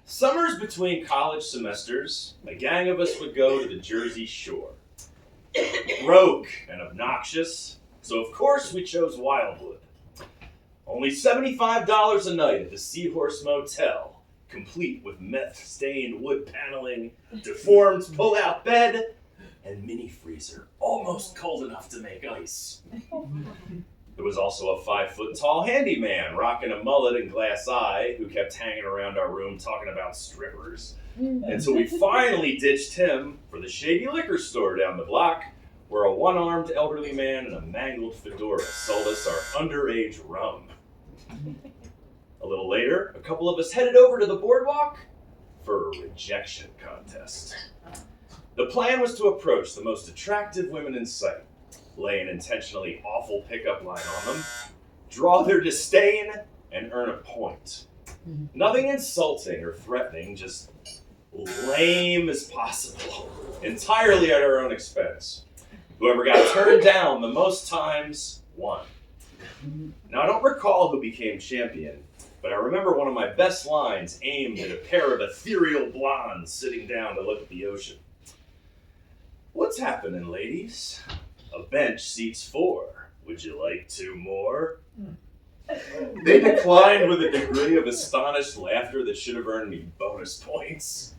Summers between college semesters, a gang of us would go to the Jersey Shore. Broke and obnoxious, so of course we chose Wildwood. Only $75 a night at the Seahorse Motel, complete with meth-stained wood paneling, deformed pull-out bed, and mini freezer, almost cold enough to make ice. There was also a 5-foot-tall handyman rocking a mullet and glass eye who kept hanging around our room talking about strippers. Until we finally ditched him for the shady liquor store down the block, where a one-armed elderly man in a mangled fedora sold us our underage rum. A little later, a couple of us headed over to the Boardwalk for a rejection contest. The plan was to approach the most attractive women in sight, lay an intentionally awful pickup line on them, draw their disdain, and earn a point. Nothing insulting or threatening, just lame as possible, entirely at our own expense. Whoever got turned down the most times won. Now, I don't recall who became champion, but I remember one of my best lines aimed at a pair of ethereal blondes sitting down to look at the ocean. "What's happening, ladies? A bench seats 4. Would you like 2 more?" They declined with a degree of astonished laughter that should have earned me bonus points.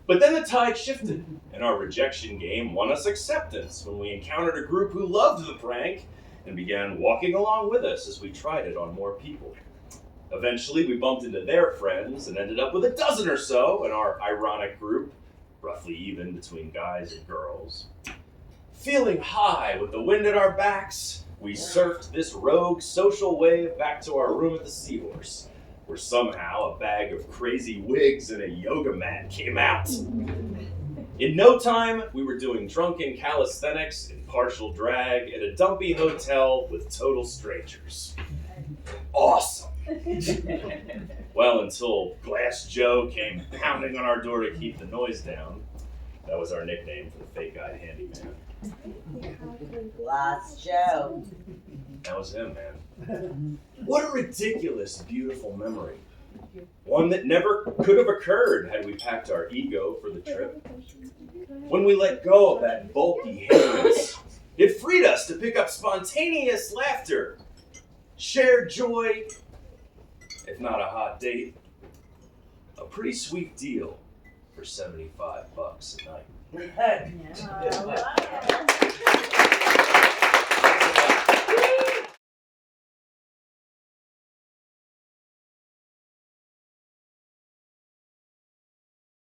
But then the tide shifted, and our rejection game won us acceptance when we encountered a group who loved the prank and began walking along with us as we tried it on more people. Eventually, we bumped into their friends and ended up with a dozen or so in our ironic group, roughly even between guys and girls. Feeling high with the wind at our backs, we surfed this rogue social wave back to our room at the Seahorse, where somehow a bag of crazy wigs and a yoga mat came out. In no time, we were doing drunken calisthenics in partial drag at a dumpy hotel with total strangers. Awesome. Well, until Glass Joe came pounding on our door to keep the noise down. That was our nickname for the fake-eyed handyman. Glass Joe. That was him, man. What a ridiculous, beautiful memory. One that never could have occurred had we packed our ego for the trip. When we let go of that bulky hindrance, it freed us to pick up spontaneous laughter, shared joy, if not a hot date, a pretty sweet deal for $75 a night.